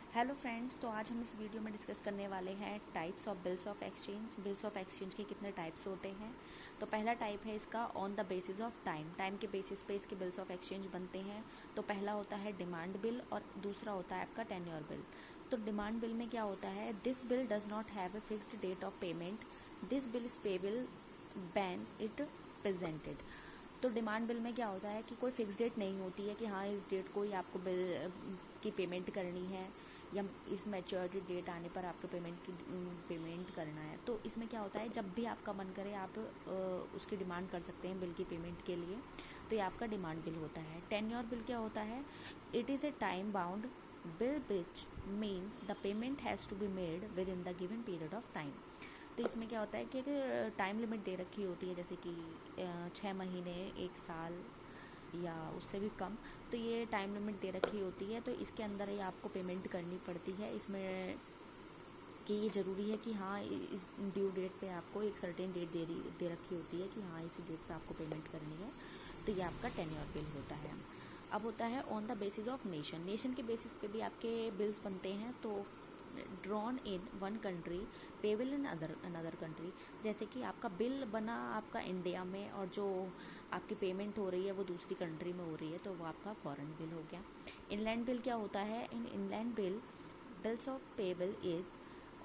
Hello friends, तो आज हम इस वीडियो में डिस्कस करने वाले हैं types of bills of exchange. Bills of exchange के कितने टाइप्स होते हैं। तो पहला टाइप है इसका on the basis of time. Time के बेसिस पे इसके बिल्स ऑफ एक्सचेंज बनते हैं। तो पहला होता है डिमांड बिल और दूसरा होता है आपका टेन्योर बिल। तो डिमांड बिल में क्या होता है, this bill does not have a fixed date of payment, this bill is payable when it presented. तो डिमांड बिल में क्या होता है कि कोई फिक्स डेट नहीं होती है कि हाँ इस डेट को ही आपको बिल की पेमेंट करनी है या इस मैच्योरिटी डेट आने पर आपको पेमेंट करना है। तो इसमें क्या होता है, जब भी आपका मन करे आप उसकी डिमांड कर सकते हैं बिल की पेमेंट के लिए। तो ये आपका डिमांड बिल होता है। टेन्योर बिल क्या होता है, it is a time bound bill which means the payment has to be made within the given period of time. तो इसमें क्या होता है कि टाइम लिमिट दे रखी होती है, जैसे कि 6 महीने, 1 साल या उससे भी कम। तो ये टाइम लिमिट दे रखी होती है, तो इसके अंदर ही आपको पेमेंट करनी पड़ती है। इसमें कि ये ज़रूरी है कि हाँ इस ड्यू डेट पे आपको एक सर्टेन डेट दे रखी होती है कि हाँ इसी डेट पे आपको पेमेंट करनी है। तो ये आपका टेन्योर बिल होता है। अब होता है on the basis of nation. Nation के बेसिस पे भी आपके बिल्स बनते हैं। तो drawn in one country payable in another country. जैसे कि आपका बिल बना आपका इंडिया में और जो आपकी पेमेंट हो रही है वो दूसरी कंट्री में हो रही है, तो वो आपका फॉरेन बिल हो गया। इनलैंड बिल क्या होता है, in inland bill bills of payable is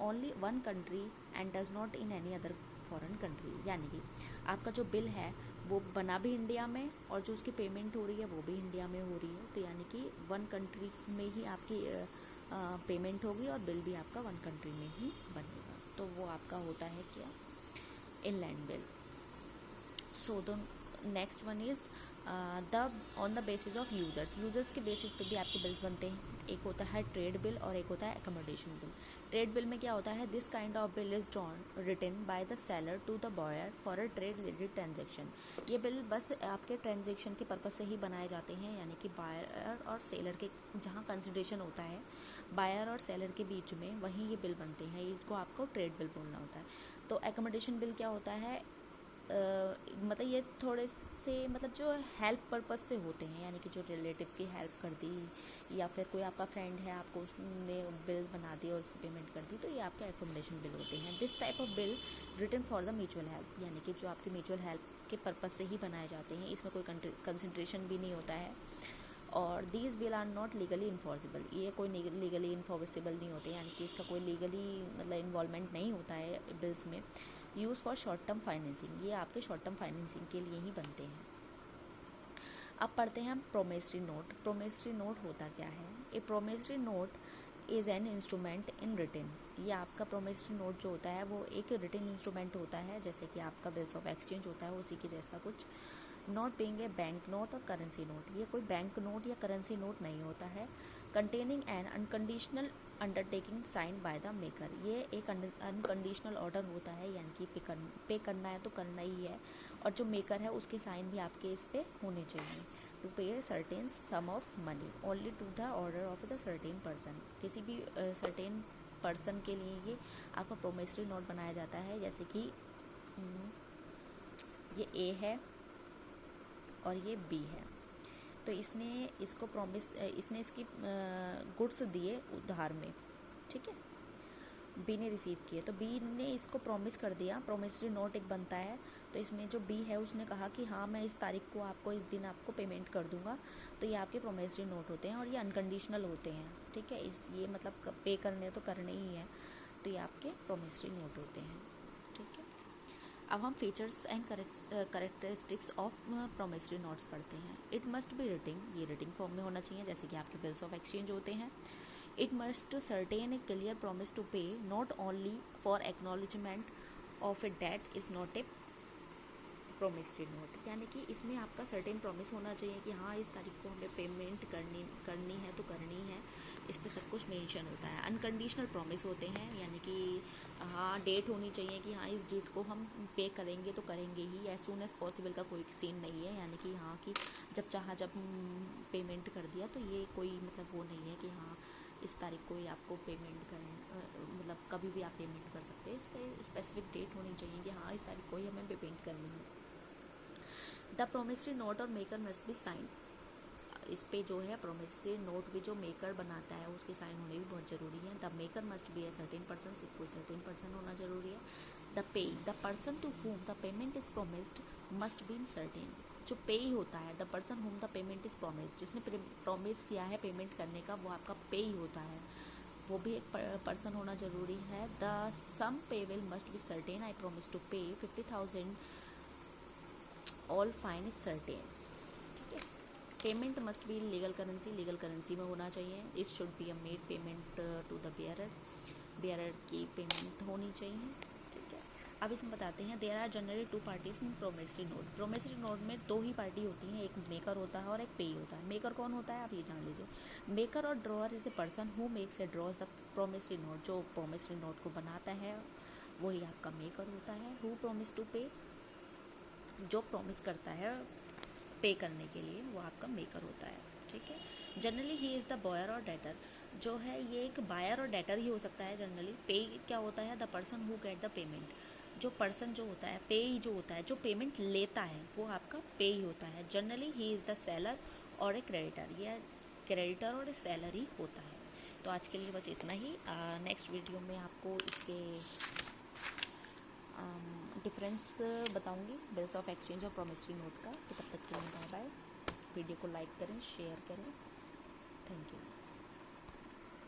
only one country and does not in any other foreign country. यानी कि आपका जो बिल है वो बना भी इंडिया में और जो उसकी पेमेंट हो रही है वो भी इंडिया में हो रही है। तो यानी कि वन कंट्री में ही आपकी पेमेंट होगी और बिल भी आपका वन कंट्री में ही बनेगा। तो वो आपका होता है क्या, inland bill. So the next one is the on the basis of users के बेसिस पे भी आपके बिल्स बनते हैं। एक होता है ट्रेड बिल और एक होता है एकोमोडेशन बिल। ट्रेड बिल में क्या होता है, this kind of bill is drawn written by the seller to the buyer for a trade related transaction. ये बिल बस आपके ट्रांजेक्शन के पर्पज से ही बनाए जाते हैं, यानी कि बायर और सेलर के जहाँ कंसिडरेशन होता है बायर और सेलर के बीच में, वहीं ये बिल बनते हैं। इसको आपको ट्रेड बिल बोलना होता है। तो एकोमोडेशन बिल क्या होता है, मतलब ये थोड़े से मतलब जो हेल्प पर्पस से होते हैं, यानी कि जो रिलेटिव की हेल्प कर दी या फिर कोई आपका फ्रेंड है आपको उसने बिल बना दी और उसकी पेमेंट कर दी, तो ये आपके एकोमोडेशन बिल होते हैं। This type of bill written for the mutual help, यानी कि जो आपकी म्यूचुअल हेल्प के पर्पस से ही बनाए जाते हैं। इसमें कोई कंसंट्रेशन भी नहीं होता है। और these bill are not legally enforceable, ये कोई लीगली इन्फॉर्सिबल नहीं होते, यानी कि इसका कोई लीगली मतलब इन्वॉल्वमेंट नहीं होता है बिल्स में। Use for short term financing, ये आपके शॉर्ट टर्म फाइनेंसिंग के लिए ही बनते हैं। अब पढ़ते हैं हम प्रोमिसरी नोट। प्रोमिसरी नोट होता क्या है, a promissory note is an instrument in written. ये आपका प्रोमिसरी नोट जो होता है वो एक रिटन इंस्ट्रूमेंट होता है, जैसे कि आपका बिल्स ऑफ एक्सचेंज होता है उसी के जैसा कुछ। Not being a bank note और करेंसी नोट, ये कोई बैंक नोट या करेंसी नोट नहीं होता है। Containing an unconditional undertaking sign by the maker, ये एक अनकंडीशनल ऑर्डर होता है, यानी कि पे करना है तो करना ही है, और जो मेकर है उसके साइन भी आपके इस पे होने चाहिए। To pay certain sum of money only to the order of the certain person, किसी भी सर्टेन पर्सन के लिए ये आपका प्रोमिसरी नोट बनाया जाता है। जैसे कि ये ए है और ये बी है, तो इसने इसकी गुड्स दिए उधार में, ठीक है, बी ने रिसीव किए, तो बी ने इसको प्रॉमिस कर दिया, प्रोमिसरी नोट एक बनता है। तो इसमें जो बी है उसने कहा कि हाँ मैं इस तारीख को आपको इस दिन आपको पेमेंट कर दूंगा। तो ये आपके प्रोमिसरी नोट होते हैं और ये अनकंडीशनल होते हैं, ठीक है। ये मतलब पे करने तो करने ही है, तो ये आपके प्रोमिसरी नोट होते हैं, ठीक है। अब हम features and characteristics of promissory notes पढ़ते हैं। इट मस्ट बी रिटिंग, ये रिटिंग फॉर्म में होना चाहिए, जैसे कि आपके बिल्स ऑफ एक्सचेंज होते हैं। It must certain a clear promise to pay not only for acknowledgement of a debt is not a promissory note, यानी कि इसमें आपका सर्टेन प्रॉमिस होना चाहिए कि हाँ इस तारीख को हमें पेमेंट करनी है तो करनी है, इस पर सब कुछ मेंशन होता है। अनकंडीशनल प्रॉमिस होते हैं, यानी कि हाँ डेट होनी चाहिए कि हाँ इस डेट को हम पे करेंगे तो करेंगे ही, एज सून एज पॉसिबल का कोई सीन नहीं है, यानी कि हाँ कि जब चाहा जब पेमेंट कर दिया, तो ये कोई मतलब वो नहीं है कि हाँ इस तारीख को ही आपको पेमेंट करें, मतलब कभी भी आप पेमेंट कर सकते हैं। इस पर स्पेसिफिक डेट होनी चाहिए कि हाँ इस तारीख को ही हमें पेमेंट करनी है। द प्रोमिसरी नोट और मेकर मस्ट बी साइन, इस पे जो है प्रोमिसरी नोट भी जो मेकर बनाता है उसके साइन होने भी बहुत ज़रूरी है। The maker must be a certain person, कोई सर्टेन पर्सन होना ज़रूरी है। The person to whom the payment is promised must be in certain. जो पे होता है, the person whom the payment is promised, जिसने प्रोमिस किया है पेमेंट करने का वो आपका पे ही होता है, वो भी एक पर्सन होना ज़रूरी है। The sum pay will must be certain, I promise to pay 50,000, all fine is certain. ठीक है। Payment must be in legal currency, legal currency में होना चाहिए। It should be a made payment to the bearer, bearer की payment होनी चाहिए। ठीक है। अब इसमें बताते हैं there are generally two parties in promissory note. Promissory note में दो ही पार्टी होती हैं, एक मेकर होता है और एक पे होता है। मेकर कौन होता है आप ये जान लीजिए। मेकर और drawer is a person who makes a drawers the promissory note. जो प्रोमिसरी नोट को बनाता है वही आपका मेकर होता है। हु प्रोमिस टू पे, जो प्रॉमिस करता है पे करने के लिए वो आपका मेकर होता है। ठीक है। Generally he is the buyer और डेटर, जो है ये एक बायर और डेटर ही हो सकता है जनरली। पे क्या होता है, the person who get the payment, जो पर्सन जो होता है, पे जो होता है, जो पेमेंट लेता है वो आपका पे ही होता है। Generally he is the seller और ए क्रेडिटर, यह क्रेडिटर और ए सेलर ही होता है। तो आज के लिए बस इतना ही। नेक्स्ट वीडियो में आपको इसके डिफरेंस बताऊंगी बिल्स ऑफ एक्सचेंज और प्रोमिसरी नोट का। तो तब तक के लिए बाय बाय। वीडियो को लाइक करें, शेयर करें। Thank you.